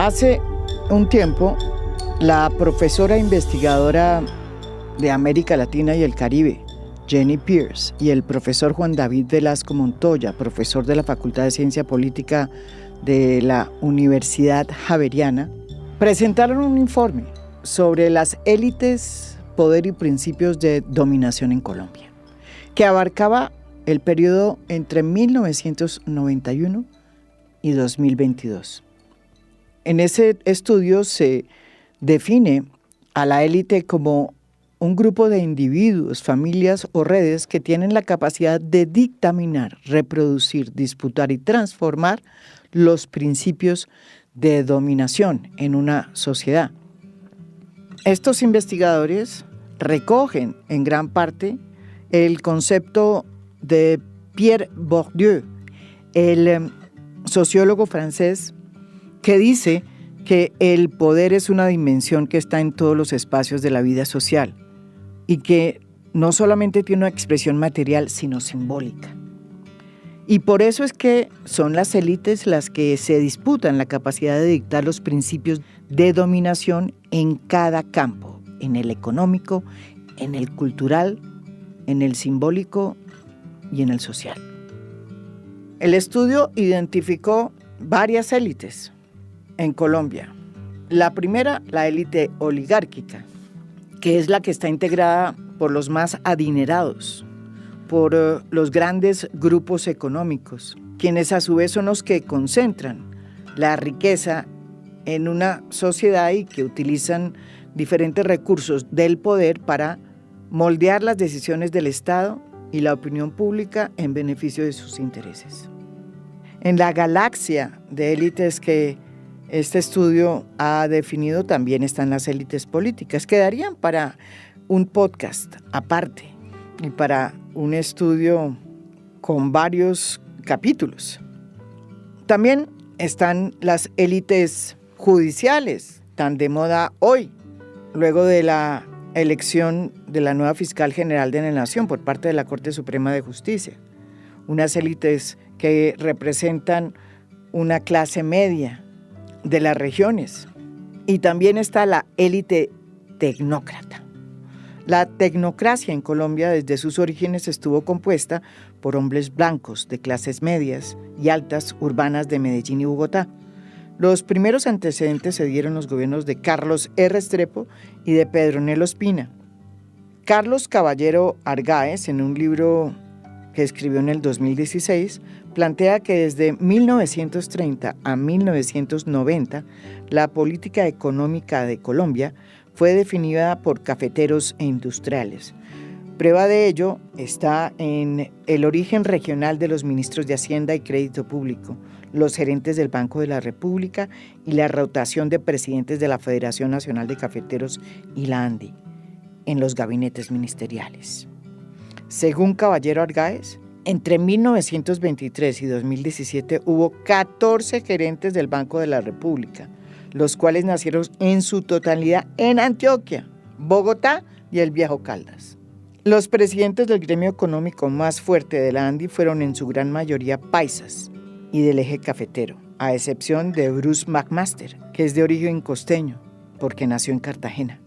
Hace un tiempo, la profesora investigadora de América Latina y el Caribe, Jenny Pierce, y el profesor Juan David Velasco Montoya, profesor de la Facultad de Ciencia Política de la Universidad Javeriana, presentaron un informe sobre las élites, poder y principios de dominación en Colombia, que abarcaba el periodo entre 1991 y 2022. En ese estudio se define a la élite como un grupo de individuos, familias o redes que tienen la capacidad de dictaminar, reproducir, disputar y transformar los principios de dominación en una sociedad. Estos investigadores recogen en gran parte el concepto de Pierre Bourdieu, el sociólogo francés, que dice que el poder es una dimensión que está en todos los espacios de la vida social y que no solamente tiene una expresión material, sino simbólica. Y por eso es que son las élites las que se disputan la capacidad de dictar los principios de dominación en cada campo, en el económico, en el cultural, en el simbólico y en el social. El estudio identificó varias élites en Colombia. La primera, la élite oligárquica, que es la que está integrada por los más adinerados, por los grandes grupos económicos, quienes a su vez son los que concentran la riqueza en una sociedad y que utilizan diferentes recursos del poder para moldear las decisiones del Estado y la opinión pública en beneficio de sus intereses. En la galaxia de élites que este estudio ha definido también están las élites políticas, que darían para un podcast aparte y para un estudio con varios capítulos. También están las élites judiciales, tan de moda hoy, luego de la elección de la nueva fiscal general de la Nación por parte de la Corte Suprema de Justicia. Unas élites que representan una clase media de las regiones. Y también está la élite tecnócrata. La tecnocracia en Colombia desde sus orígenes estuvo compuesta por hombres blancos de clases medias y altas urbanas de Medellín y Bogotá. Los primeros antecedentes se dieron en los gobiernos de Carlos R. Restrepo y de Pedro Ospina. Carlos Caballero Argáez, en un libro que escribió en el 2016, plantea que desde 1930 a 1990 la política económica de Colombia fue definida por cafeteros e industriales. Prueba de ello está en el origen regional de los ministros de Hacienda y Crédito Público, los gerentes del Banco de la República y la rotación de presidentes de la Federación Nacional de Cafeteros y la ANDI en los gabinetes ministeriales. Según Caballero Argáez, entre 1923 y 2017 hubo 14 gerentes del Banco de la República, los cuales nacieron en su totalidad en Antioquia, Bogotá y el Viejo Caldas. Los presidentes del gremio económico más fuerte de la ANDI fueron en su gran mayoría paisas y del eje cafetero, a excepción de Bruce McMaster, que es de origen costeño, porque nació en Cartagena.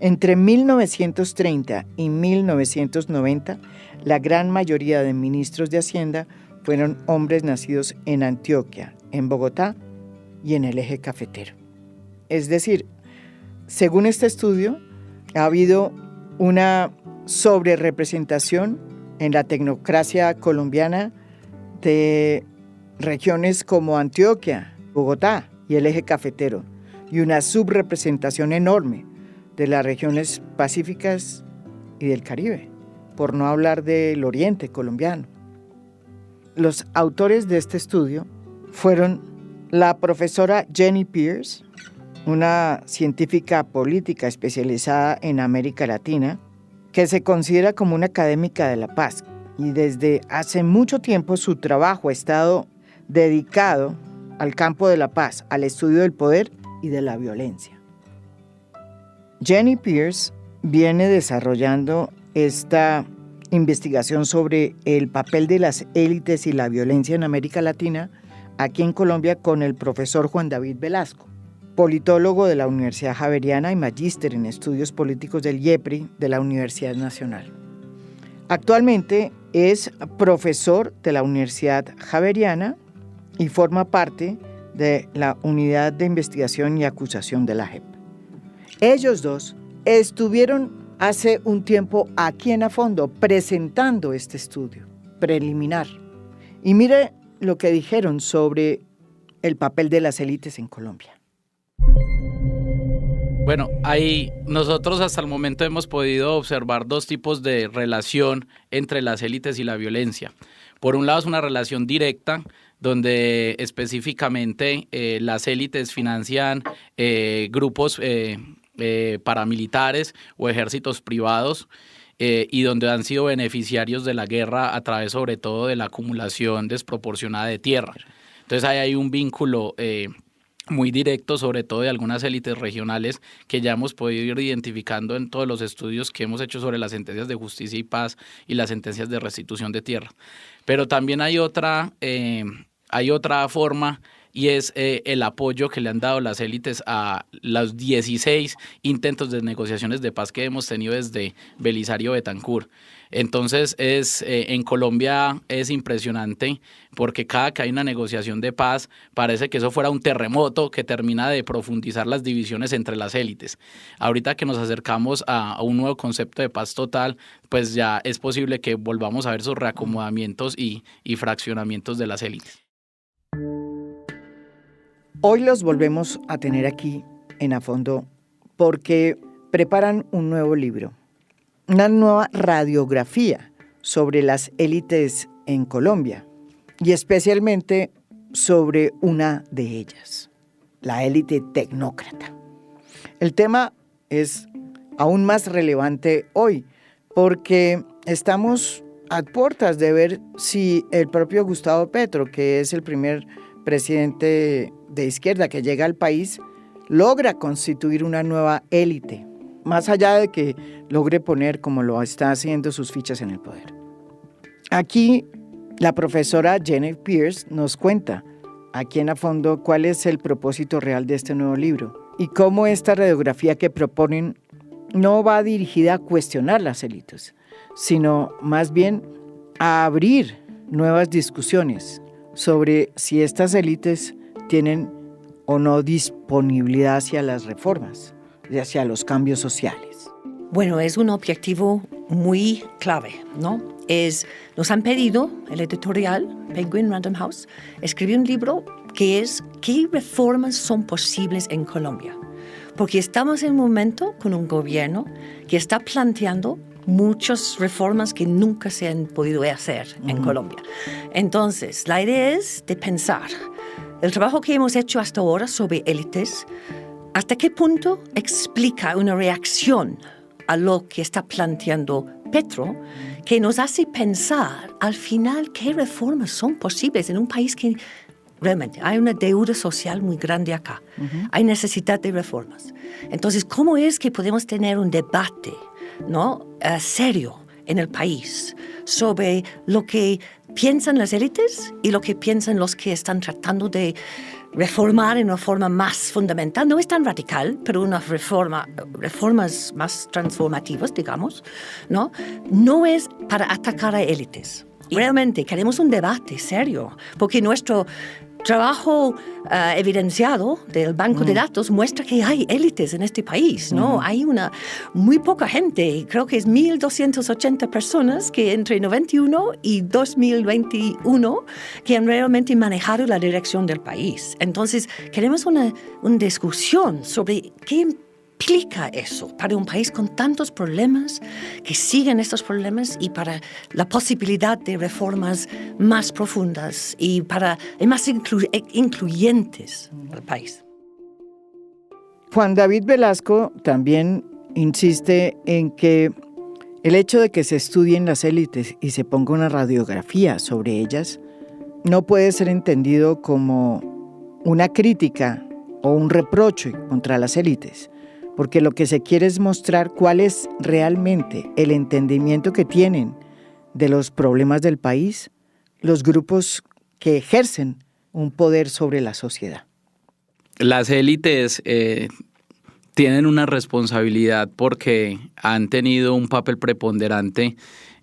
Entre 1930 y 1990, la gran mayoría de ministros de Hacienda fueron hombres nacidos en Antioquia, en Bogotá y en el eje cafetero. Es decir, según este estudio, ha habido una sobrerepresentación en la tecnocracia colombiana de regiones como Antioquia, Bogotá y el eje cafetero, y una subrepresentación enorme de las regiones pacíficas y del Caribe, por no hablar del oriente colombiano. Los autores de este estudio fueron la profesora Jenny Pierce, una científica política especializada en América Latina, que se considera como una académica de la paz, y desde hace mucho tiempo su trabajo ha estado dedicado al campo de la paz, al estudio del poder y de la violencia. Jenny Pierce viene desarrollando esta investigación sobre el papel de las élites y la violencia en América Latina, aquí en Colombia, con el profesor Juan David Velasco. politólogo de la Universidad Javeriana y magíster en estudios políticos del IEPRI de la Universidad Nacional. Actualmente es profesor de la Universidad Javeriana y forma parte de la Unidad de Investigación y Acusación de la JEP. Ellos dos estuvieron hace un tiempo aquí en A Fondo presentando este estudio preliminar. Y mire lo que dijeron sobre el papel de las élites en Colombia. Bueno, nosotros hasta el momento hemos podido observar dos tipos de relación entre las élites y la violencia. Por un lado es una relación directa, donde específicamente las élites financian grupos paramilitares o ejércitos privados y donde han sido beneficiarios de la guerra a través sobre todo de la acumulación desproporcionada de tierra. Entonces ahí hay un vínculo muy directo, sobre todo de algunas élites regionales que ya hemos podido ir identificando en todos los estudios que hemos hecho sobre las sentencias de justicia y paz y las sentencias de restitución de tierra. Pero también hay otra forma y es el apoyo que le han dado las élites a los 16 intentos de negociaciones de paz que hemos tenido desde Belisario Betancur. Entonces en Colombia es impresionante porque cada que hay una negociación de paz parece que eso fuera un terremoto que termina de profundizar las divisiones entre las élites. Ahorita que nos acercamos a un nuevo concepto de paz total, pues ya es posible que volvamos a ver esos reacomodamientos y fraccionamientos de las élites. Hoy los volvemos a tener aquí en A Fondo porque preparan un nuevo libro, una nueva radiografía sobre las élites en Colombia y especialmente sobre una de ellas, la élite tecnócrata. El tema es aún más relevante hoy porque estamos a puertas de ver si el propio Gustavo Petro, que es el primer presidente de izquierda que llega al país, logra constituir una nueva élite, más allá de que logre poner, como lo está haciendo, sus fichas en el poder. Aquí la profesora Jenny Pierce nos cuenta, aquí en A Fondo, cuál es el propósito real de este nuevo libro y cómo esta radiografía que proponen no va dirigida a cuestionar las élites, sino más bien a abrir nuevas discusiones sobre si estas élites tienen o no disponibilidad hacia las reformas, hacia los cambios sociales. Bueno, es un objetivo muy clave, ¿no? Nos han pedido, el editorial, Penguin Random House, escribir un libro que es ¿qué reformas son posibles en Colombia? Porque estamos en un momento con un gobierno que está planteando muchas reformas que nunca se han podido hacer en Colombia. Entonces, la idea es de pensar el trabajo que hemos hecho hasta ahora sobre élites, ¿hasta qué punto explica una reacción a lo que está planteando Petro, que nos hace pensar al final qué reformas son posibles en un país que realmente hay una deuda social muy grande acá? Hay necesidad de reformas. Entonces, ¿cómo es que podemos tener un debate, ¿no? Serio en el país sobre lo que piensan las élites y lo que piensan los que están tratando de reformar en una forma más fundamental? No es tan radical, pero reformas más transformativas, digamos, ¿no? No es para atacar a élites. Realmente queremos un debate serio, porque nuestro trabajo evidenciado del banco de datos muestra que hay élites en este país, ¿no? Hay muy poca gente, creo que es 1.280 personas que entre 91 y 2021 que han realmente manejado la dirección del país. Entonces, queremos una discusión sobre qué implica eso para un país con tantos problemas, que siguen estos problemas, y para la posibilidad de reformas más profundas y más incluyentes al país. Juan David Velasco también insiste en que el hecho de que se estudien las élites y se ponga una radiografía sobre ellas no puede ser entendido como una crítica o un reproche contra las élites, porque lo que se quiere es mostrar cuál es realmente el entendimiento que tienen de los problemas del país los grupos que ejercen un poder sobre la sociedad. las élites tienen una responsabilidad porque han tenido un papel preponderante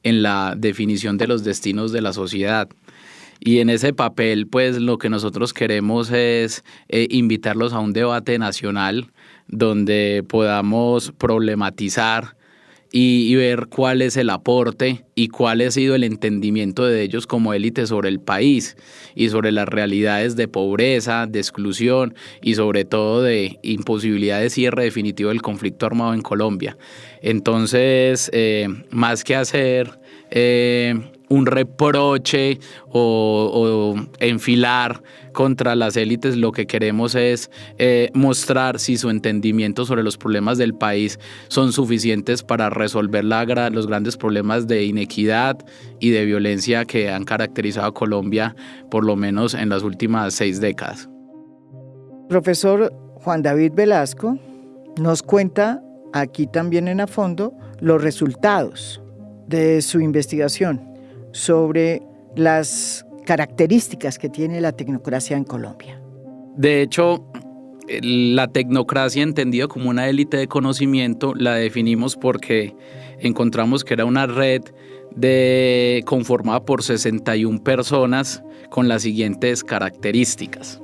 en la definición de los destinos de la sociedad. Y en ese papel, pues lo que nosotros queremos es invitarlos a un debate nacional donde podamos problematizar y ver cuál es el aporte y cuál ha sido el entendimiento de ellos como élite sobre el país y sobre las realidades de pobreza, de exclusión y sobre todo de imposibilidad de cierre definitivo del conflicto armado en Colombia. Entonces, más que hacer un reproche o enfilar contra las élites, lo que queremos es mostrar si su entendimiento sobre los problemas del país son suficientes para resolver los grandes problemas de inequidad y de violencia que han caracterizado a Colombia por lo menos en las últimas 6 décadas. Profesor Juan David Velasco nos cuenta aquí también en A Fondo los resultados de su investigación sobre las características que tiene la tecnocracia en Colombia. De hecho, la tecnocracia, entendido como una élite de conocimiento, la definimos porque encontramos que era una red conformada por 61 personas con las siguientes características.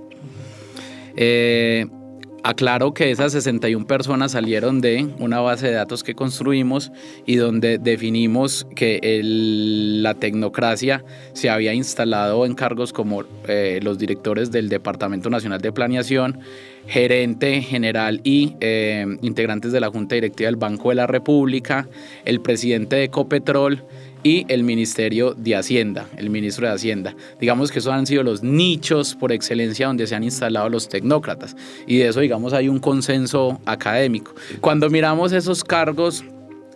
Aclaro que esas 61 personas salieron de una base de datos que construimos y donde definimos que la tecnocracia se había instalado en cargos como los directores del Departamento Nacional de Planeación, gerente general y integrantes de la Junta Directiva del Banco de la República, el presidente de Ecopetrol y el Ministerio de Hacienda, el ministro de Hacienda. Digamos que esos han sido los nichos por excelencia donde se han instalado los tecnócratas y de eso, digamos, hay un consenso académico. Cuando miramos esos cargos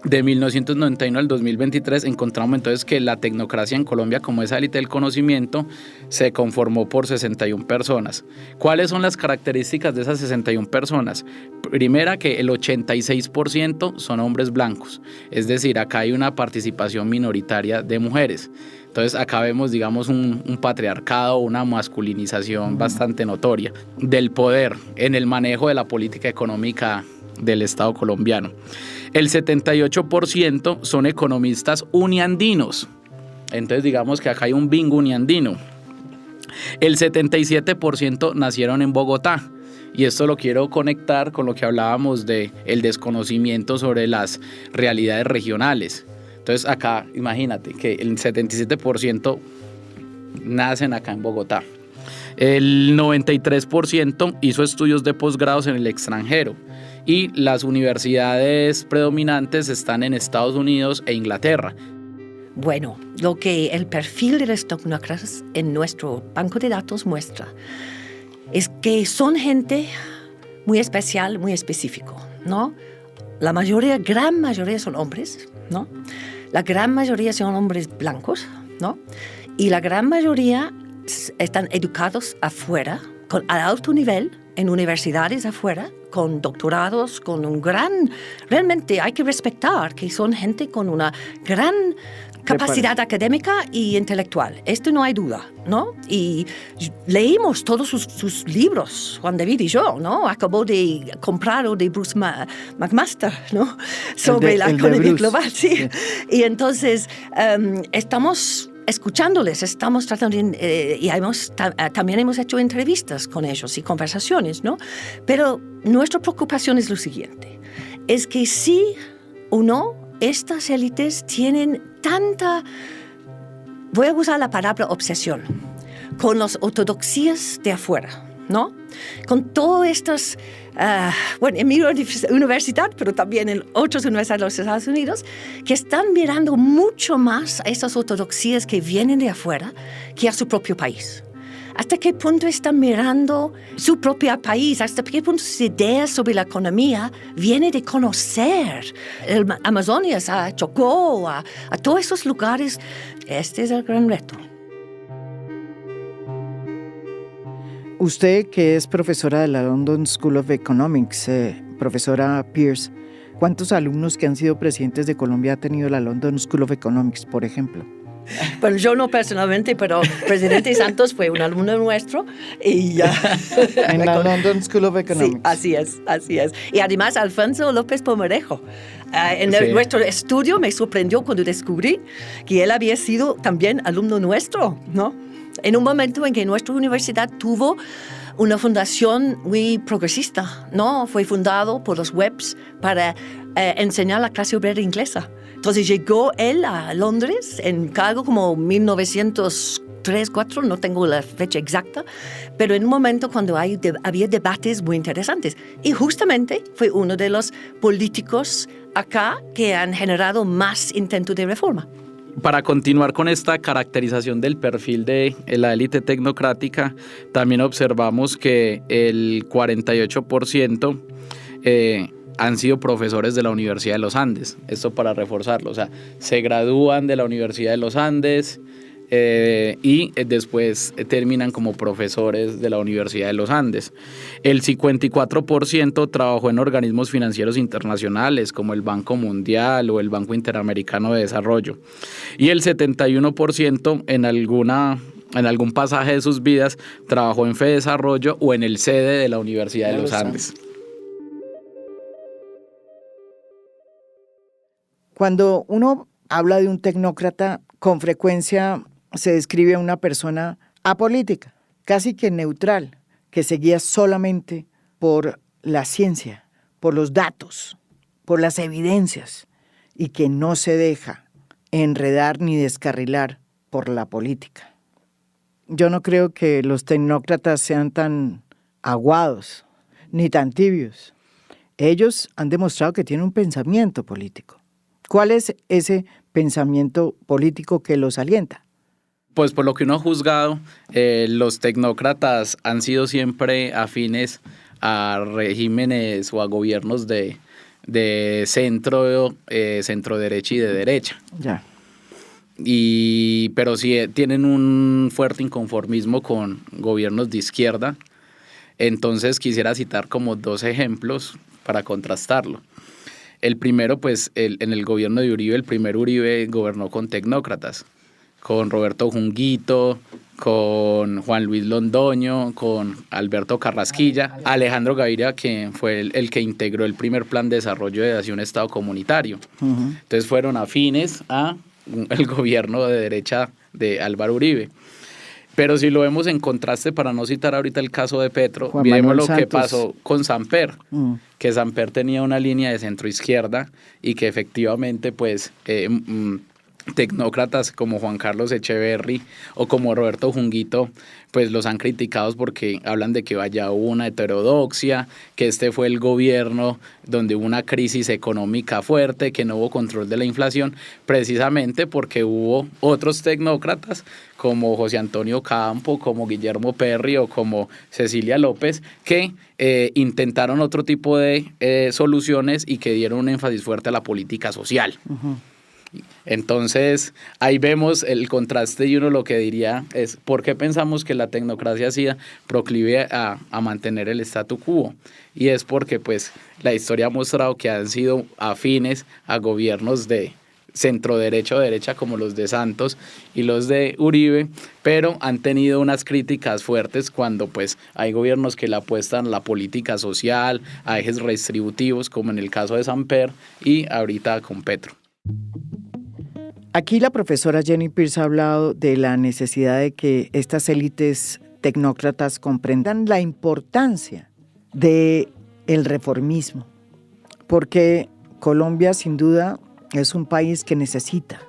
de 1991 al 2023, encontramos entonces que la tecnocracia en Colombia, como esa élite del conocimiento, se conformó por 61 personas. ¿Cuáles son las características de esas 61 personas? Primera, que el 86% son hombres blancos, es decir, acá hay una participación minoritaria de mujeres. Entonces acá vemos, digamos, un patriarcado, una masculinización bastante notoria del poder en el manejo de la política económica del Estado colombiano. El 78% son economistas uniandinos. Entonces digamos que acá hay un bingo uniandino. El 77% nacieron en Bogotá. Y esto lo quiero conectar con lo que hablábamos de el desconocimiento sobre las realidades regionales. Entonces acá, imagínate que el 77% nacen acá en Bogotá. El 93% hizo estudios de posgrados en el extranjero y las universidades predominantes están en Estados Unidos e Inglaterra. Bueno, lo que el perfil de los tecnócratas en nuestro banco de datos muestra es que son gente muy especial, muy específico, ¿no? La mayoría, gran mayoría son hombres, ¿no? La gran mayoría son hombres blancos, ¿no? Y la gran mayoría están educados afuera, a alto nivel, en universidades afuera, con doctorados, con un gran... Realmente hay que respetar que son gente con una gran capacidad académica y intelectual. Esto no hay duda, ¿no? Y leímos todos sus libros, Juan David y yo, ¿no? Acabó de comprar o de Bruce McMaster, ¿no? Sobre la economía global, sí. Y entonces estamos escuchándoles, estamos tratando y también hemos hecho entrevistas con ellos y conversaciones, ¿no? Pero nuestra preocupación es lo siguiente, es que sí o no, estas élites tienen tanta, voy a usar la palabra obsesión, con las ortodoxías de afuera, ¿no? Con todas estas, en mi universidad, pero también en otras universidades de los Estados Unidos, que están mirando mucho más a estas ortodoxías que vienen de afuera que a su propio país. ¿Hasta qué punto están mirando su propio país? ¿Hasta qué punto sus ideas sobre la economía vienen de conocer el Amazonas, a Chocó, a todos esos lugares? Este es el gran reto. Usted, que es profesora de la London School of Economics, profesora Pierce, ¿cuántos alumnos que han sido presidentes de Colombia ha tenido la London School of Economics, por ejemplo? Bueno, yo no personalmente, pero el presidente Santos fue un alumno nuestro y ya. En la London School of Economics. Sí, así es. Y además Alfonso López Pomerejo. En Sí. nuestro estudio me sorprendió cuando descubrí que él había sido también alumno nuestro, ¿no? En un momento en que nuestra universidad tuvo una fundación muy progresista, ¿no? Fue fundado por los Webbs para enseñar la clase obrera inglesa. Entonces llegó él a Londres en cargo como 1903, 4, no tengo la fecha exacta, pero en un momento cuando había debates muy interesantes. Y justamente fue uno de los políticos acá que han generado más intentos de reforma. Para continuar con esta caracterización del perfil de la élite tecnocrática, también observamos que el 48% han sido profesores de la Universidad de los Andes. Esto para reforzarlo, o sea, se gradúan de la Universidad de los Andes y después terminan como profesores de la Universidad de los Andes. El 54% trabajó en organismos financieros internacionales como el Banco Mundial o el Banco Interamericano de Desarrollo. Y el 71% en algún pasaje de sus vidas trabajó en FEDesarrollo o en el sede de la Universidad de los Andes. Cuando uno habla de un tecnócrata, con frecuencia se describe a una persona apolítica, casi que neutral, que se guía solamente por la ciencia, por los datos, por las evidencias, y que no se deja enredar ni descarrilar por la política. Yo no creo que los tecnócratas sean tan aguados, ni tan tibios. Ellos han demostrado que tienen un pensamiento político. ¿Cuál es ese pensamiento político que los alienta? Pues por lo que uno ha juzgado, los tecnócratas han sido siempre afines a regímenes o a gobiernos de centro, centro derecha y de derecha. Ya. Pero sí tienen un fuerte inconformismo con gobiernos de izquierda. Entonces quisiera citar como 2 ejemplos para contrastarlo. El primero, pues, en el gobierno de Uribe, el primer Uribe gobernó con tecnócratas, con Roberto Junguito, con Juan Luis Londoño, con Alberto Carrasquilla, Alejandro Gaviria, que fue el que integró el primer plan de desarrollo hacia un Estado comunitario. Uh-huh. Entonces fueron afines a el gobierno de derecha de Álvaro Uribe. Pero si lo vemos en contraste, para no citar ahorita el caso de Petro, Juan miremos Manuel lo Santos. que pasó con Samper, que Samper tenía una línea de centro-izquierda y que efectivamente, pues, tecnócratas como Juan Carlos Echeverry o como Roberto Junguito, pues los han criticado porque hablan de que hubo una heterodoxia, que este fue el gobierno donde hubo una crisis económica fuerte, que no hubo control de la inflación, precisamente porque hubo otros tecnócratas como José Antonio Campo, como Guillermo Perry o como Cecilia López, que intentaron otro tipo de soluciones y que dieron un énfasis fuerte a la política social. Uh-huh. Entonces, ahí vemos el contraste y uno lo que diría es ¿por qué pensamos que la tecnocracia ha sido proclive a mantener el statu quo? Y es porque pues la historia ha mostrado que han sido afines a gobiernos de centro derecha o derecha como los de Santos y los de Uribe, pero han tenido unas críticas fuertes cuando pues hay gobiernos que le apuestan a la política social, a ejes redistributivos, como en el caso de Samper y ahorita con Petro. Aquí la profesora Jenny Pierce ha hablado de la necesidad de que estas élites tecnócratas comprendan la importancia del reformismo, porque Colombia sin duda es un país que necesita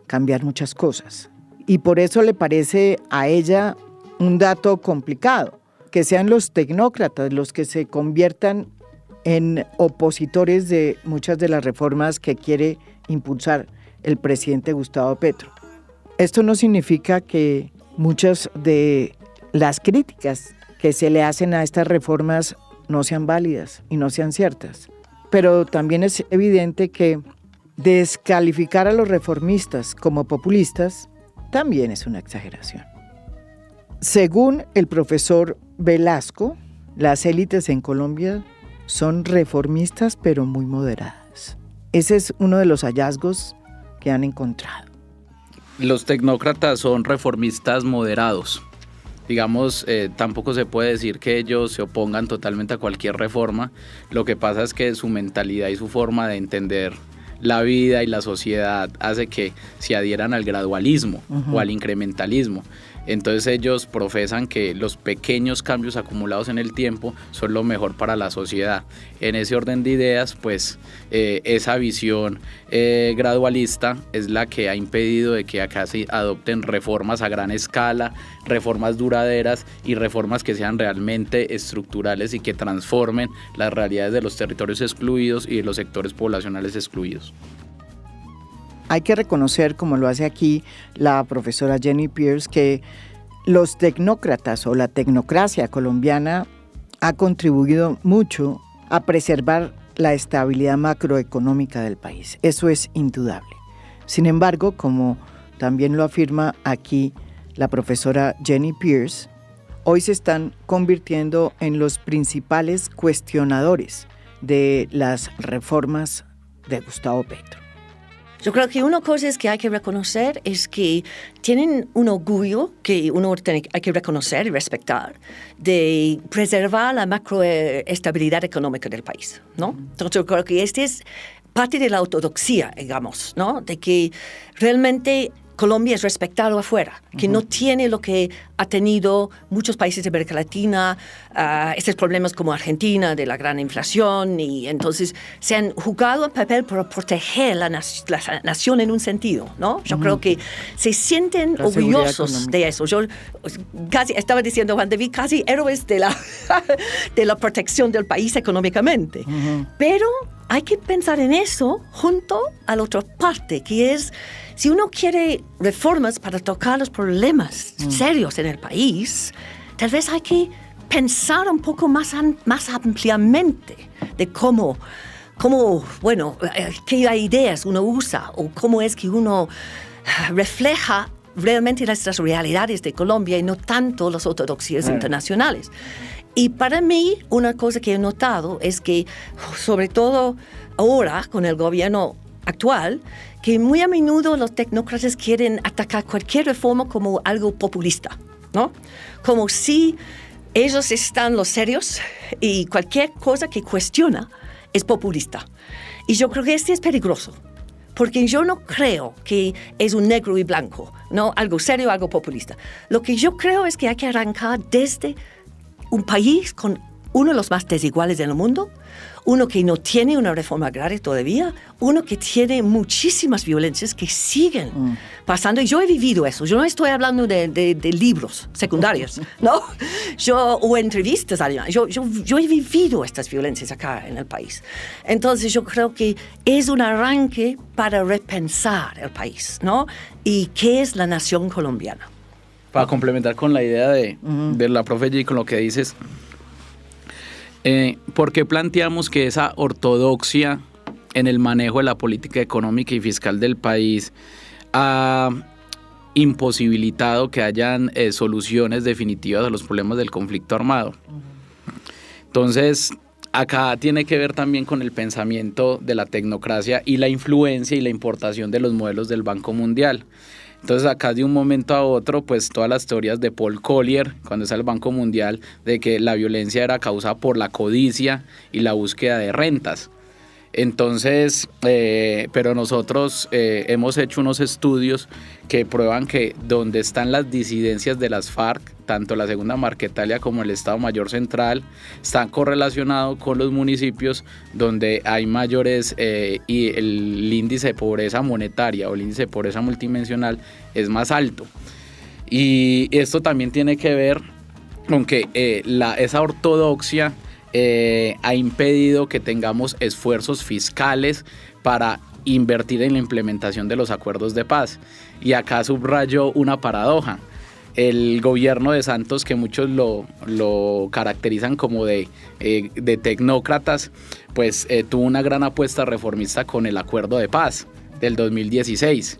cambiar muchas cosas y por eso le parece a ella un dato complicado que sean los tecnócratas los que se conviertan en opositores de muchas de las reformas que quiere impulsar el presidente Gustavo Petro. Esto no significa que muchas de las críticas que se le hacen a estas reformas no sean válidas y no sean ciertas, pero también es evidente que descalificar a los reformistas como populistas también es una exageración. Según el profesor Velasco, las élites en Colombia son reformistas pero muy moderadas. Ese es uno de los hallazgos que han encontrado. Los tecnócratas son reformistas moderados. Digamos, tampoco se puede decir que ellos se opongan totalmente a cualquier reforma. Lo que pasa es que su mentalidad y su forma de entender la vida y la sociedad hace que se adhieran al gradualismo o al incrementalismo. Entonces ellos profesan que los pequeños cambios acumulados en el tiempo son lo mejor para la sociedad. En ese orden de ideas, pues esa visión gradualista es la que ha impedido de que acá se adopten reformas a gran escala, reformas duraderas y reformas que sean realmente estructurales y que transformen las realidades de los territorios excluidos y de los sectores poblacionales excluidos. Hay que reconocer, como lo hace aquí la profesora Jenny Pierce, que los tecnócratas o la tecnocracia colombiana ha contribuido mucho a preservar la estabilidad macroeconómica del país. Eso es indudable. Sin embargo, como también lo afirma aquí la profesora Jenny Pierce, hoy se están convirtiendo en los principales cuestionadores de las reformas de Gustavo Petro. Yo creo que una cosa que hay que reconocer es que tienen un orgullo que hay que reconocer y respetar de preservar la macroestabilidad económica del país, ¿no? Entonces yo creo que este es parte de la ortodoxia, digamos, ¿no? De que realmente Colombia es respetado afuera, que no tiene lo que ha tenido muchos países de América Latina, estos problemas como Argentina de la gran inflación, y entonces se han jugado el papel para proteger la nación en un sentido, ¿no? Yo creo que se sienten la orgullosos de eso. Yo casi estaba diciendo, Juan David, casi héroes de la protección del país económicamente. Pero hay que pensar en eso junto a la otra parte, que es, si uno quiere reformas para tocar los problemas serios en el país, tal vez hay que pensar un poco más ampliamente de cómo, bueno, qué ideas uno usa o cómo es que uno refleja realmente las realidades de Colombia y no tanto las ortodoxias internacionales. Y para mí, una cosa que he notado es que, sobre todo ahora con el gobierno actual, que muy a menudo los tecnócratas quieren atacar cualquier reforma como algo populista, ¿no? Como si ellos están los serios y cualquier cosa que cuestiona es populista. Y yo creo que este es peligroso, porque yo no creo que es un negro y blanco, ¿no? Algo serio, algo populista. Lo que yo creo es que hay que arrancar desde un país con uno de los más desiguales del mundo, uno que no tiene una reforma agraria todavía, uno que tiene muchísimas violencias que siguen pasando. Y yo he vivido eso. Yo no estoy hablando de libros secundarios, ¿no? O entrevistas, además. Yo he vivido estas violencias acá en el país. Entonces yo creo que es un arranque para repensar el país, ¿no? Y qué es la nación colombiana. Para complementar con la idea de la profe G, con lo que dices, ¿por qué planteamos que esa ortodoxia en el manejo de la política económica y fiscal del país ha imposibilitado que hayan soluciones definitivas a los problemas del conflicto armado? Entonces, acá tiene que ver también con el pensamiento de la tecnocracia y la influencia y la importación de los modelos del Banco Mundial. Entonces acá de un momento a otro, pues todas las teorías de Paul Collier, cuando está el Banco Mundial, de que la violencia era causada por la codicia y la búsqueda de rentas. Entonces, pero nosotros hemos hecho unos estudios que prueban que donde están las disidencias de las FARC, tanto la Segunda Marquetalia como el Estado Mayor Central, están correlacionados con los municipios donde hay mayores y el índice de pobreza monetaria o el índice de pobreza multidimensional es más alto. Y esto también tiene que ver con que esa ortodoxia ha impedido que tengamos esfuerzos fiscales para invertir en la implementación de los acuerdos de paz. Y acá subrayo una paradoja. El gobierno de Santos, que muchos lo caracterizan como de tecnócratas, pues tuvo una gran apuesta reformista con el acuerdo de paz del 2016.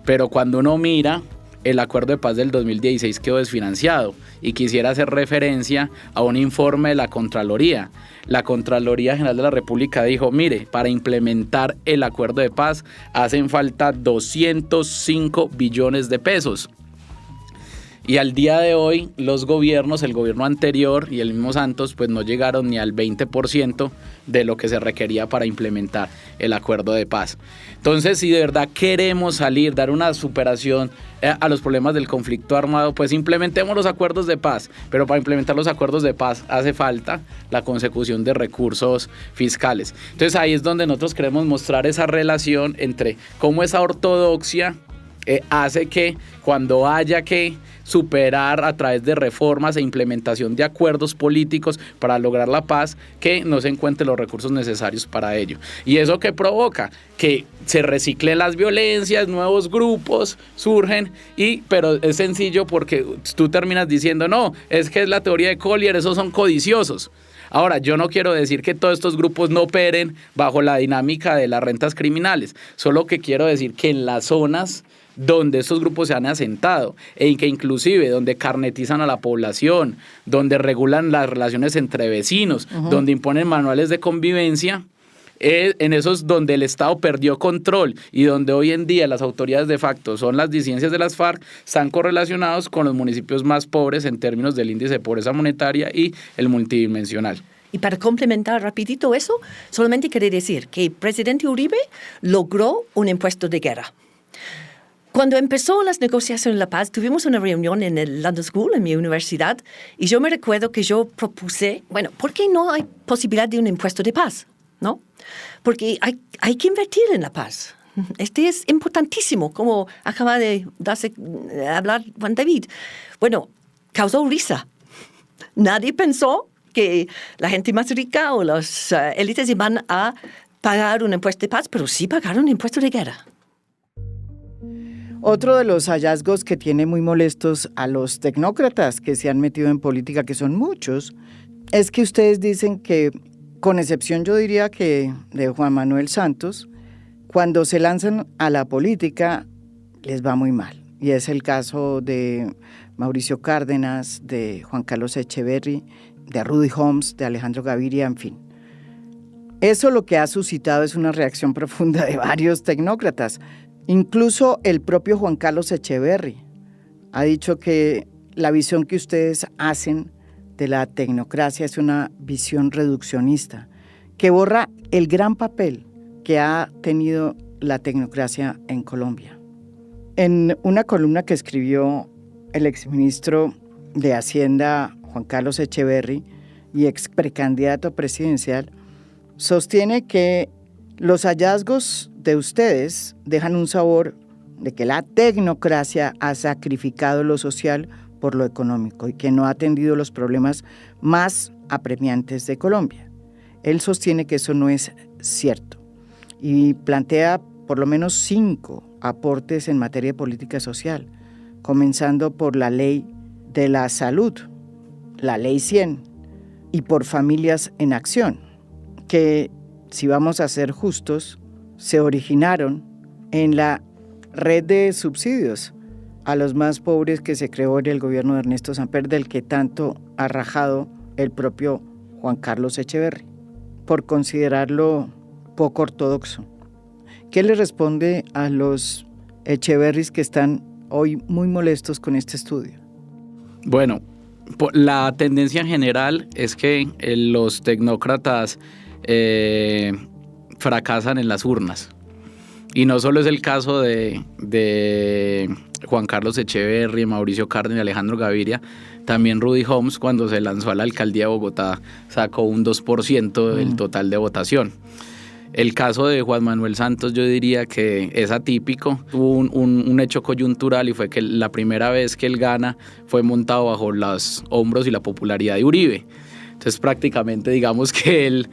Pero cuando uno mira el acuerdo de paz del 2016 quedó desfinanciado, y quisiera hacer referencia a un informe de la Contraloría. La Contraloría General de la República dijo, mire, para implementar el acuerdo de paz hacen falta 205 billones de pesos. Y al día de hoy los gobiernos, el gobierno anterior y el mismo Santos, pues no llegaron ni al 20% de lo que se requería para implementar el acuerdo de paz. Entonces, si de verdad queremos salir, dar una superación a los problemas del conflicto armado, pues implementemos los acuerdos de paz. Pero para implementar los acuerdos de paz hace falta la consecución de recursos fiscales. Entonces ahí es donde nosotros queremos mostrar esa relación entre cómo esa ortodoxia hace que cuando haya que superar a través de reformas e implementación de acuerdos políticos para lograr la paz, que no se encuentren los recursos necesarios para ello. ¿Y eso qué provoca? Que se reciclen las violencias, nuevos grupos surgen, pero es sencillo porque tú terminas diciendo, no, es que es la teoría de Collier, esos son codiciosos. Ahora, yo no quiero decir que todos estos grupos no operen bajo la dinámica de las rentas criminales, solo que quiero decir que en las zonas donde estos grupos se han asentado e que inclusive donde carnetizan a la población, donde regulan las relaciones entre vecinos, donde imponen manuales de convivencia, en esos donde el Estado perdió control y donde hoy en día las autoridades de facto son las disidencias de las FARC, están correlacionados con los municipios más pobres en términos del índice de pobreza monetaria y el multidimensional. Y para complementar rapidito eso, solamente quería decir que el presidente Uribe logró un impuesto de guerra. Cuando empezó las negociaciones de la paz, tuvimos una reunión en el London School, en mi universidad, y yo me recuerdo que yo propuse, bueno, ¿por qué no hay posibilidad de un impuesto de paz? ¿No? Porque hay que invertir en la paz. Este es importantísimo, como acaba de hablar Juan David. Bueno, causó risa. Nadie pensó que la gente más rica o las élites iban a pagar un impuesto de paz, pero sí pagaron un impuesto de guerra. Otro de los hallazgos que tiene muy molestos a los tecnócratas que se han metido en política, que son muchos, es que ustedes dicen que, con excepción yo diría que de Juan Manuel Santos, cuando se lanzan a la política les va muy mal. Y es el caso de Mauricio Cárdenas, de Juan Carlos Echeverry, de Rudy Holmes, de Alejandro Gaviria, en fin. Eso lo que ha suscitado es una reacción profunda de varios tecnócratas. Incluso el propio Juan Carlos Echeverry ha dicho que la visión que ustedes hacen de la tecnocracia es una visión reduccionista, que borra el gran papel que ha tenido la tecnocracia en Colombia. En una columna que escribió el exministro de Hacienda Juan Carlos Echeverry y ex precandidato presidencial, sostiene que los hallazgos de ustedes dejan un sabor de que la tecnocracia ha sacrificado lo social por lo económico y que no ha atendido los problemas más apremiantes de Colombia. Él sostiene que eso no es cierto y plantea por lo menos 5 aportes en materia de política social, comenzando por la ley de la salud, la ley 100, y por familias en acción, que, si vamos a ser justos, se originaron en la red de subsidios a los más pobres que se creó en el gobierno de Ernesto Samper, del que tanto ha rajado el propio Juan Carlos Echeverry, por considerarlo poco ortodoxo. ¿Qué le responde a los Echeverrys que están hoy muy molestos con este estudio? Bueno, la tendencia en general es que los tecnócratas fracasan en las urnas. Y no solo es el caso de Juan Carlos Echeverry, Mauricio Cárdenas y Alejandro Gaviria, también Rudy Holmes, cuando se lanzó a la alcaldía de Bogotá, sacó un 2% del total de votación. El caso de Juan Manuel Santos yo diría que es atípico. Hubo un hecho coyuntural y fue que la primera vez que él gana fue montado bajo los hombros y la popularidad de Uribe. Entonces prácticamente digamos que él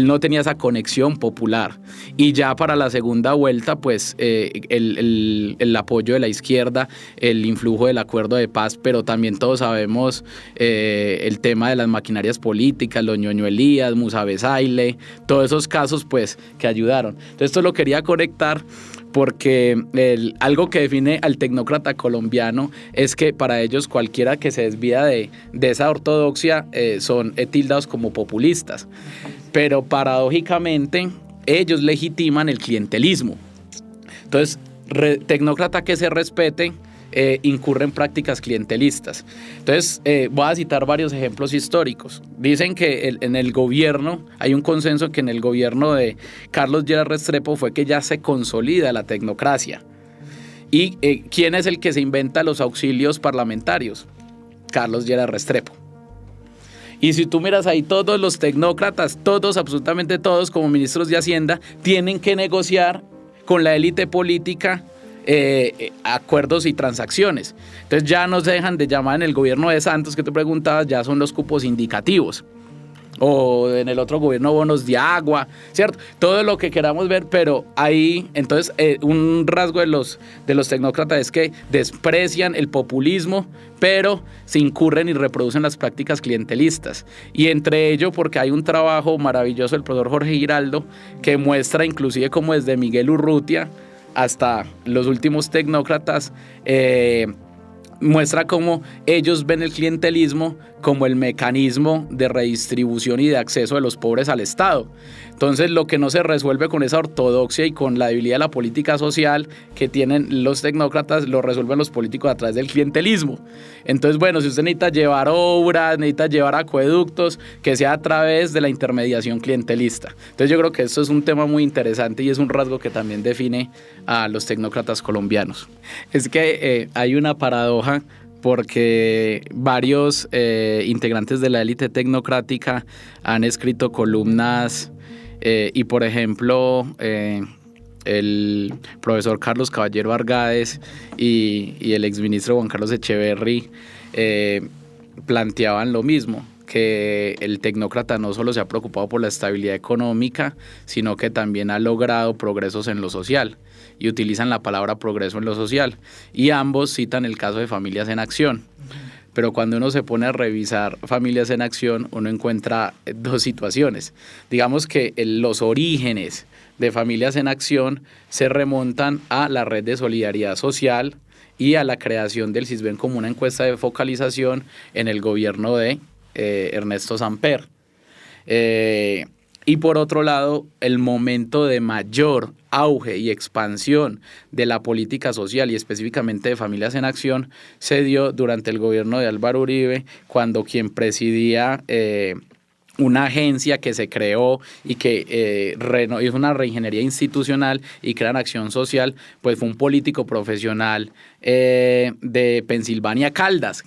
no tenía esa conexión popular. Y ya para la segunda vuelta, pues el apoyo de la izquierda, el influjo del acuerdo de paz, pero también todos sabemos el tema de las maquinarias políticas, los Ñoño Elías, Musa Besaile, todos esos casos pues que ayudaron. Entonces esto lo quería conectar porque algo que define al tecnócrata colombiano es que para ellos cualquiera que se desvía de esa ortodoxia son tildados como populistas, pero paradójicamente ellos legitiman el clientelismo. Entonces, tecnócrata que se respete incurre en prácticas clientelistas. Entonces, voy a citar varios ejemplos históricos. Dicen que en el gobierno, hay un consenso que en el gobierno de Carlos Lleras Restrepo fue que ya se consolida la tecnocracia. ¿Y quién es el que se inventa los auxilios parlamentarios? Carlos Lleras Restrepo. Y si tú miras ahí, todos los tecnócratas, todos, absolutamente todos, como ministros de Hacienda, tienen que negociar con la élite política acuerdos y transacciones. Entonces ya no se dejan de llamar en el gobierno de Santos, que tú preguntabas, ya son los cupos indicativos. O en el otro gobierno bonos de agua, ¿cierto? Todo lo que queramos ver, pero ahí, entonces, un rasgo de los tecnócratas es que desprecian el populismo, pero se incurren y reproducen las prácticas clientelistas. Y entre ello, porque hay un trabajo maravilloso del profesor Jorge Giraldo, que muestra inclusive como desde Miguel Urrutia hasta los últimos tecnócratas, muestra cómo ellos ven el clientelismo como el mecanismo de redistribución y de acceso de los pobres al Estado. Entonces, lo que no se resuelve con esa ortodoxia y con la debilidad de la política social que tienen los tecnócratas, lo resuelven los políticos a través del clientelismo. Entonces, bueno, si usted necesita llevar obras, necesita llevar acueductos, que sea a través de la intermediación clientelista. Entonces, yo creo que esto es un tema muy interesante y es un rasgo que también define a los tecnócratas colombianos. Es que hay una paradoja, porque varios integrantes de la élite tecnocrática han escrito columnas y, por ejemplo, el profesor Carlos Caballero Argades y el exministro Juan Carlos Echeverry planteaban lo mismo, que el tecnócrata no solo se ha preocupado por la estabilidad económica, sino que también ha logrado progresos en lo social, y utilizan la palabra progreso en lo social, y ambos citan el caso de Familias en Acción. Pero cuando uno se pone a revisar Familias en Acción, uno encuentra dos situaciones. Digamos que los orígenes de Familias en Acción se remontan a la red de solidaridad social y a la creación del CISBEN como una encuesta de focalización en el gobierno de Ernesto Samper. Y por otro lado, el momento de mayor auge y expansión de la política social y específicamente de Familias en Acción se dio durante el gobierno de Álvaro Uribe, cuando quien presidía una agencia que se creó y que hizo una reingeniería institucional y crean acción social, pues fue un político profesional de Pensilvania, Caldas,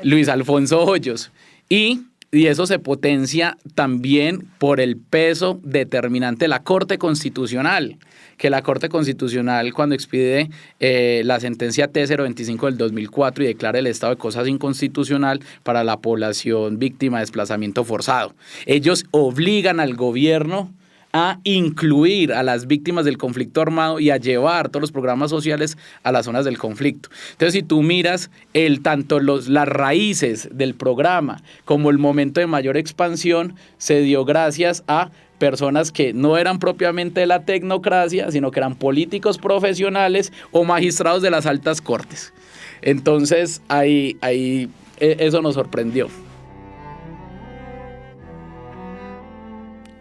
Luis Alfonso Hoyos. Y eso se potencia también por el peso determinante de la Corte Constitucional, que la Corte Constitucional, cuando expide la sentencia T025 del 2004 y declara el estado de cosas inconstitucional para la población víctima de desplazamiento forzado, ellos obligan al gobierno a incluir a las víctimas del conflicto armado y a llevar todos los programas sociales a las zonas del conflicto. Entonces, si tú miras tanto las raíces del programa como el momento de mayor expansión, se dio gracias a personas que no eran propiamente de la tecnocracia, sino que eran políticos profesionales o magistrados de las altas cortes. Entonces, ahí eso nos sorprendió.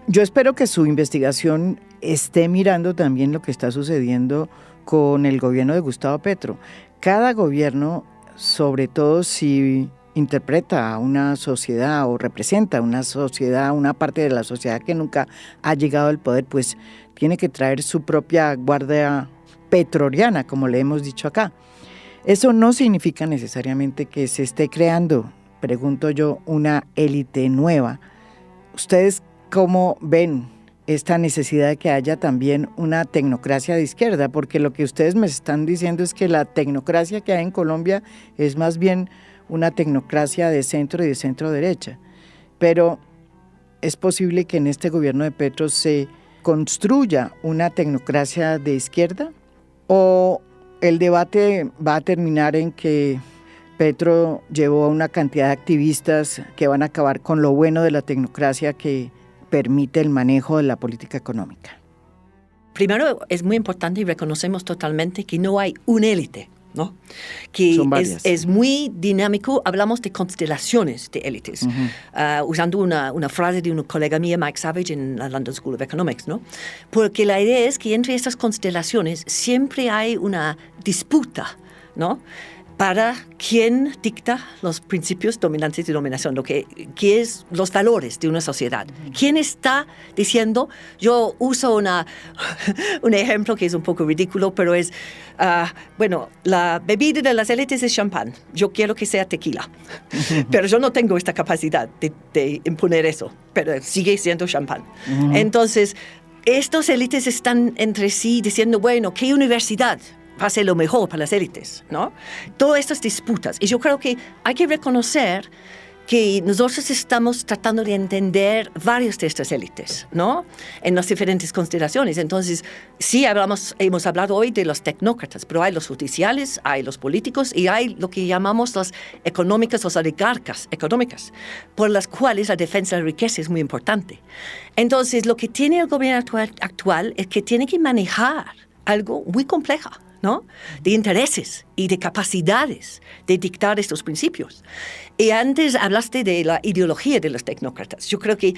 Yo espero que su investigación esté mirando también lo que está sucediendo con el gobierno de Gustavo Petro. Cada gobierno, sobre todo si interpreta a una sociedad o representa una sociedad, una parte de la sociedad que nunca ha llegado al poder, pues tiene que traer su propia guardia petroliana, como le hemos dicho acá. Eso no significa necesariamente que se esté creando, pregunto yo, una élite nueva. ¿Ustedes cómo ven esta necesidad de que haya también una tecnocracia de izquierda? Porque lo que ustedes me están diciendo es que la tecnocracia que hay en Colombia es más bien una tecnocracia de centro y de centro derecha. Pero ¿es posible que en este gobierno de Petro se construya una tecnocracia de izquierda? ¿O el debate va a terminar en que Petro llevó a una cantidad de activistas que van a acabar con lo bueno de la tecnocracia que permite el manejo de la política económica? primero es muy importante y reconocemos totalmente que no hay una élite, ¿no? Que Son varias. es muy dinámico. Hablamos de constelaciones de élites, usando una frase de un colega mío, Mike Savage, en la London School of Economics, ¿no? Porque la idea es que entre estas constelaciones siempre hay una disputa, ¿no? Para quién dicta los principios dominantes de dominación, qué es los valores de una sociedad. ¿Quién está diciendo? Yo uso un ejemplo que es un poco ridículo, pero es, la bebida de las élites es champán. Yo quiero que sea tequila, pero yo no tengo esta capacidad de imponer eso, pero sigue siendo champán. Entonces, estos élites están entre sí diciendo, bueno, ¿qué universidad va a ser lo mejor para las élites, ¿no? Todas estas disputas. Y yo creo que hay que reconocer que nosotros estamos tratando de entender varias de estas élites, ¿no? En las diferentes constelaciones. Entonces, sí, hemos hablado hoy de los tecnócratas, pero hay los judiciales, hay los políticos y hay lo que llamamos las económicas, los oligarcas económicas, por las cuales la defensa de la riqueza es muy importante. Entonces, lo que tiene el gobierno actual es que tiene que manejar algo muy complejo, ¿no? De intereses y de capacidades de dictar estos principios. Y antes hablaste de la ideología de los tecnócratas. Yo creo que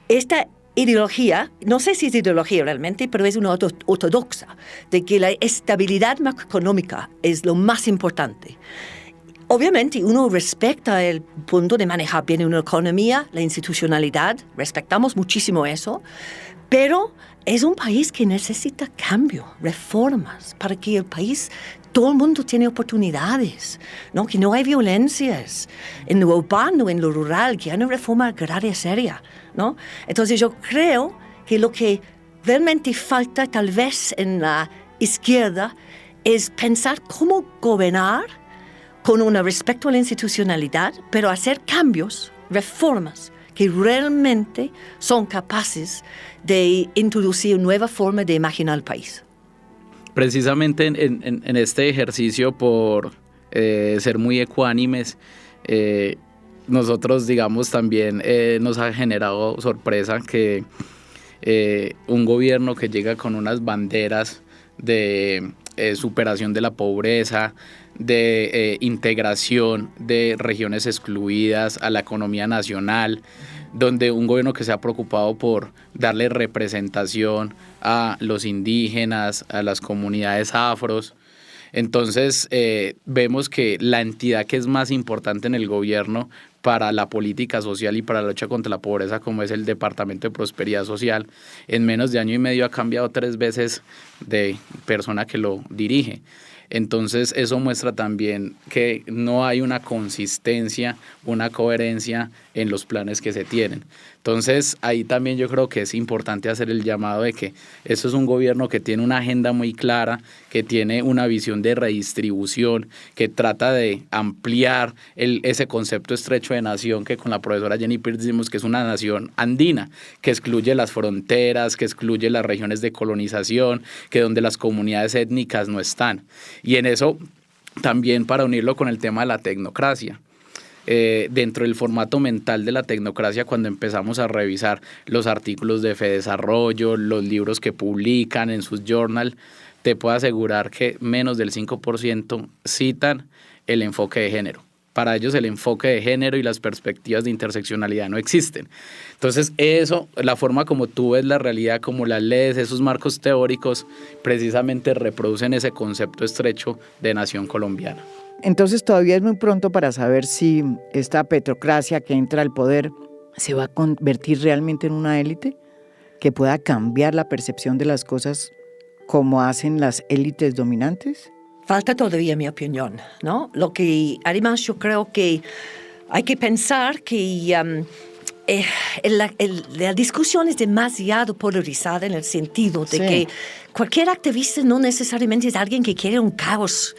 esta ideología, no sé si es ideología realmente, pero es una ortodoxa, de que la estabilidad macroeconómica es lo más importante. Obviamente, uno respeta el punto de manejar bien una economía, la institucionalidad, respetamos muchísimo eso, pero es un país que necesita cambio, reformas, para que el país, todo el mundo tiene oportunidades, ¿no? Que no hay violencias en lo urbano, en lo rural, que hay una reforma agraria seria, ¿no? Entonces yo creo que lo que realmente falta tal vez en la izquierda es pensar cómo gobernar con un respeto a la institucionalidad, pero hacer cambios, reformas, que realmente son capaces de introducir una nueva forma de imaginar el país. Precisamente en este ejercicio por ser muy ecuánimes, nosotros, digamos, también nos ha generado sorpresa que un gobierno que llega con unas banderas de superación de la pobreza, de integración de regiones excluidas a la economía nacional, donde un gobierno que se ha preocupado por darle representación a los indígenas, a las comunidades afros. Entonces vemos que la entidad que es más importante en el gobierno para la política social y para la lucha contra la pobreza, como es el Departamento de Prosperidad Social, en menos de año y medio ha cambiado 3 veces de persona que lo dirige. Entonces eso muestra también que no hay una consistencia, una coherencia en los planes que se tienen. Entonces ahí también yo creo que es importante hacer el llamado de que esto es un gobierno que tiene una agenda muy clara, que tiene una visión de redistribución, que trata de ampliar ese concepto estrecho de nación que con la profesora Jenny Pierce decimos que es una nación andina, que excluye las fronteras, que excluye las regiones de colonización, que donde las comunidades étnicas no están. Y en eso también, para unirlo con el tema de la tecnocracia, dentro del formato mental de la tecnocracia, cuando empezamos a revisar los artículos de Fedesarrollo, los libros que publican en sus journals, te puedo asegurar que menos del 5% citan el enfoque de género. Para ellos el enfoque de género y las perspectivas de interseccionalidad no existen. Entonces eso, la forma como tú ves la realidad, como las leyes, esos marcos teóricos, precisamente reproducen ese concepto estrecho de nación colombiana. Entonces todavía es muy pronto para saber si esta petrocracia que entra al poder se va a convertir realmente en una élite que pueda cambiar la percepción de las cosas como hacen las élites dominantes. Falta todavía mi opinión, ¿no? Lo que además yo creo que hay que pensar que la discusión es demasiado polarizada en el sentido de que cualquier activista no necesariamente es alguien que quiere un caos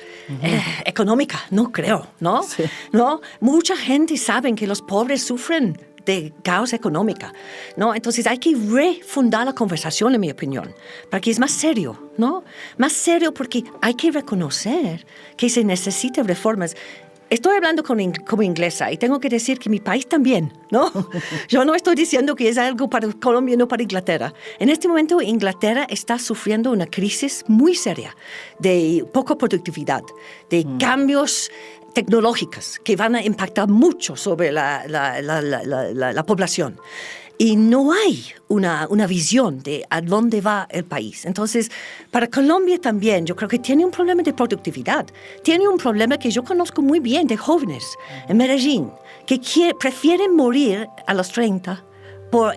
económico, no creo, ¿no? Sí. ¿No? Mucha gente sabe que los pobres sufren de caos económica, ¿no? Entonces hay que refundar la conversación, en mi opinión, para que es más serio, ¿no? Más serio porque hay que reconocer que se necesitan reformas. estoy hablando como inglesa y tengo que decir que mi país también, ¿no? Yo no estoy diciendo que es algo para Colombia, no para Inglaterra. En este momento, Inglaterra está sufriendo una crisis muy seria de poca productividad, de cambios tecnológicos que van a impactar mucho sobre la población. Y no hay una visión de a dónde va el país. Entonces, para Colombia también, yo creo que tiene un problema de productividad. Tiene un problema que yo conozco muy bien de jóvenes en Medellín, que prefieren morir a los 30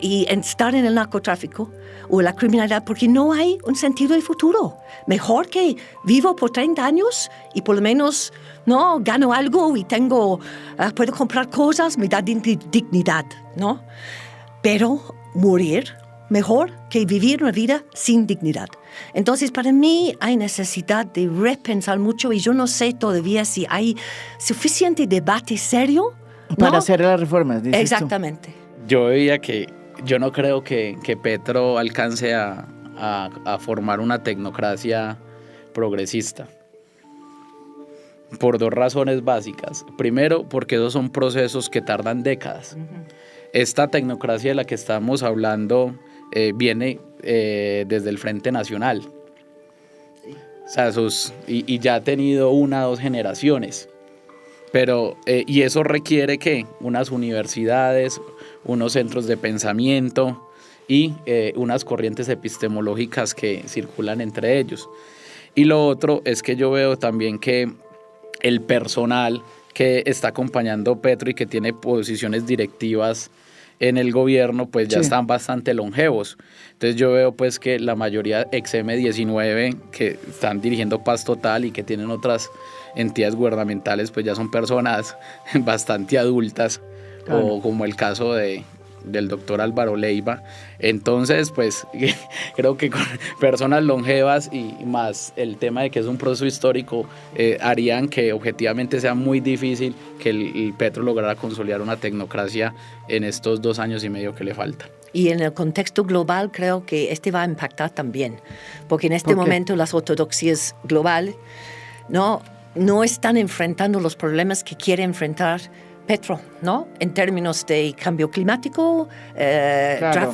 y estar en el narcotráfico o la criminalidad porque no hay un sentido de futuro. Mejor que vivo por 30 años y por lo menos no gano algo y puedo comprar cosas, me da dignidad, ¿no? Pero morir mejor que vivir una vida sin dignidad. Entonces, para mí hay necesidad de repensar mucho y yo no sé todavía si hay suficiente debate serio para hacer las reformas, dices exactamente. Tú. Yo veía que yo no creo que Petro alcance a formar una tecnocracia progresista. Por dos razones básicas. Primero, porque esos son procesos que tardan décadas. Esta tecnocracia de la que estamos hablando viene desde el Frente Nacional. O sea, y ya ha tenido 1 o 2 generaciones. Pero, y eso requiere que unas universidades, unos centros de pensamiento y unas corrientes epistemológicas que circulan entre ellos. Y lo otro es que yo veo también que el personal que está acompañando a Petro y que tiene posiciones directivas en el gobierno, pues ya están bastante longevos. Entonces yo veo pues que la mayoría ex M19 que están dirigiendo Paz Total y que tienen otras entidades gubernamentales, pues ya son personas bastante adultas, o como el caso del doctor Álvaro Leiva. Entonces, pues creo que con personas longevas y más el tema de que es un proceso histórico harían que objetivamente sea muy difícil que el Petro lograra consolidar una tecnocracia en estos 2 años y medio que le faltan. Y en el contexto global creo que va a impactar también, porque en este momento las ortodoxias globales no están enfrentando los problemas que quiere enfrentar Petro, ¿no? En términos de cambio climático,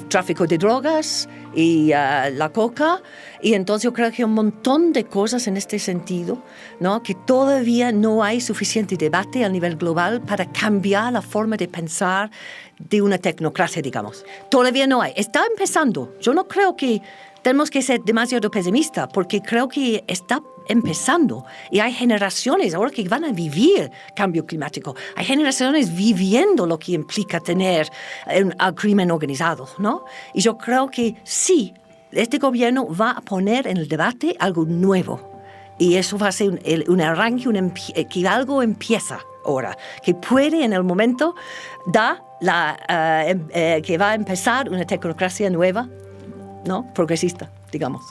tráfico de drogas y la coca. Y entonces yo creo que hay un montón de cosas en este sentido, ¿no? Que todavía no hay suficiente debate a nivel global para cambiar la forma de pensar de una tecnocracia, digamos. Todavía no hay. Está empezando. Yo no creo que tenemos que ser demasiado pesimistas, porque creo que está empezando y hay generaciones ahora que van a vivir cambio climático. Hay generaciones viviendo lo que implica tener al crimen organizado, ¿no? Y yo creo que sí, este gobierno va a poner en el debate algo nuevo. Y eso va a ser un arranque, que algo empieza ahora, que puede en el momento que va a empezar una tecnocracia nueva, ¿no? Progresista, digamos.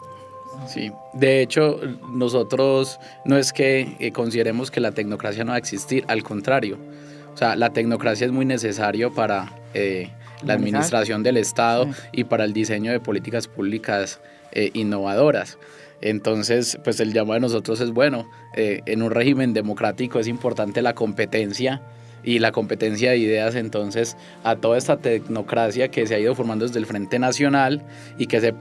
Sí, de hecho, nosotros no es que consideremos que la tecnocracia no va a existir, al contrario. O sea, la tecnocracia es muy necesario para la administración del Estado y para el diseño de políticas públicas innovadoras. Entonces, pues el llamado de nosotros es, bueno, en un régimen democrático es importante la competencia y la competencia de ideas. Entonces, a toda esta tecnocracia que se ha ido formando desde el Frente Nacional y que se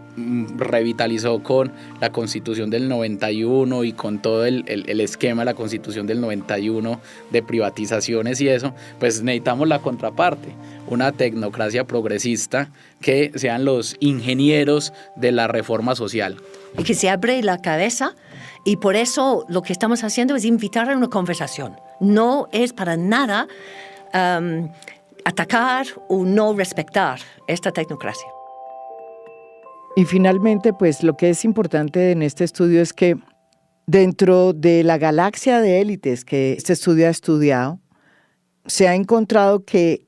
revitalizó con la Constitución del 91 y con todo el esquema de la Constitución del 91 de privatizaciones y eso, pues necesitamos la contraparte, una tecnocracia progresista que sean los ingenieros de la reforma social. Y que se abre la cabeza, y por eso lo que estamos haciendo es invitar a una conversación. No es para nada atacar o no respetar esta tecnocracia. Y finalmente, pues lo que es importante en este estudio es que dentro de la galaxia de élites que este estudio ha estudiado, se ha encontrado que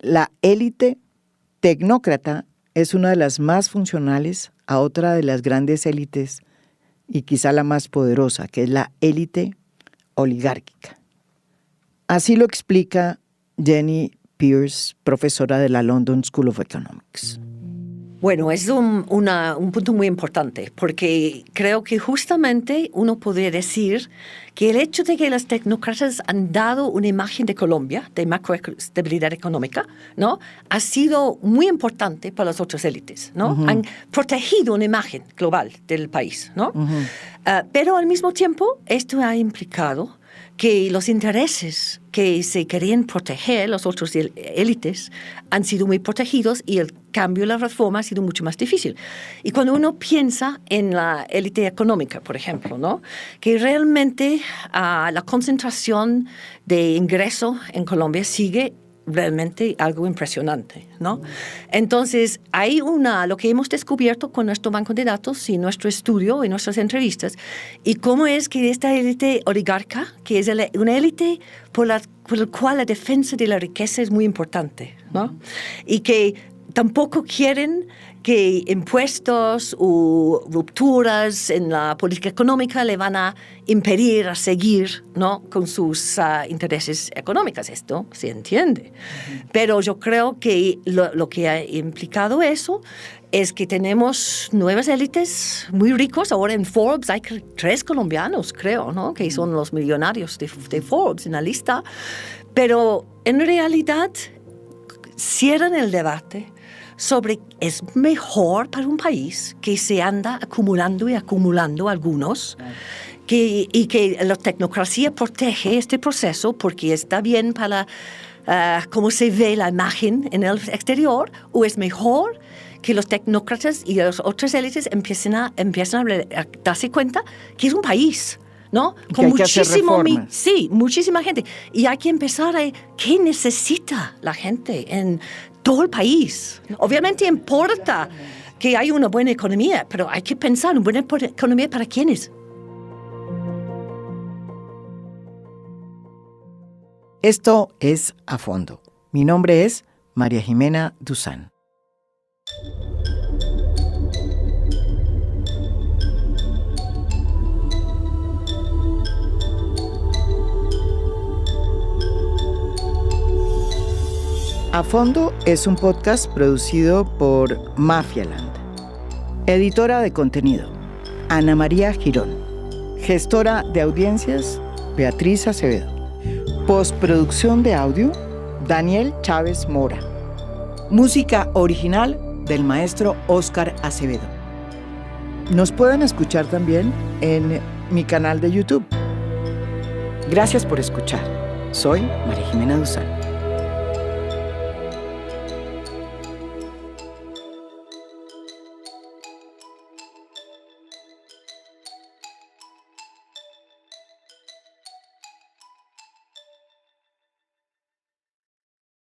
la élite tecnócrata es una de las más funcionales a otra de las grandes élites y quizá la más poderosa, que es la élite oligárquica. Así lo explica Jenny Pierce, profesora de la London School of Economics. Bueno, es un punto muy importante, porque creo que justamente uno podría decir que el hecho de que los tecnócratas han dado una imagen de Colombia, de macroestabilidad económica, ¿no?, ha sido muy importante para las otras élites, ¿no? Han protegido una imagen global del país, ¿no? Pero al mismo tiempo, esto ha implicado que los intereses que se querían proteger, las otras élites, han sido muy protegidos y el cambio, la reforma ha sido mucho más difícil. Y cuando uno piensa en la élite económica, por ejemplo, ¿no?, que realmente la concentración de ingreso en Colombia sigue realmente algo impresionante, ¿no? Entonces, hay lo que hemos descubierto con nuestro banco de datos y nuestro estudio y nuestras entrevistas, y cómo es que esta élite oligarca, que es una élite por la cual la defensa de la riqueza es muy importante, ¿no? Y que tampoco quieren que impuestos o rupturas en la política económica le van a impedir a seguir, ¿no?, con sus intereses económicos. Esto se entiende. Pero yo creo que lo que ha implicado eso es que tenemos nuevas élites muy ricos. Ahora en Forbes hay 3 colombianos, creo, ¿no?, que son los millonarios de Forbes en la lista. Pero en realidad cierran el debate sobre es mejor para un país que se anda acumulando y acumulando algunos, y que la tecnocracia protege este proceso porque está bien para cómo se ve la imagen en el exterior, o es mejor que los tecnócratas y las otras élites empiecen a darse cuenta que es un país, ¿no? Con muchísima gente. Y hay que empezar a qué necesita la gente en todo el país. Obviamente importa que haya una buena economía, pero hay que pensar en buena economía para quiénes. Esto es A Fondo. Mi nombre es María Jimena Duzán. A Fondo es un podcast producido por Mafialand. Editora de contenido, Ana María Girón. Gestora de audiencias, Beatriz Acevedo. Postproducción de audio, Daniel Chávez Mora. Música original del maestro Óscar Acevedo. Nos pueden escuchar también en mi canal de YouTube. Gracias por escuchar. Soy María Jimena Duzán.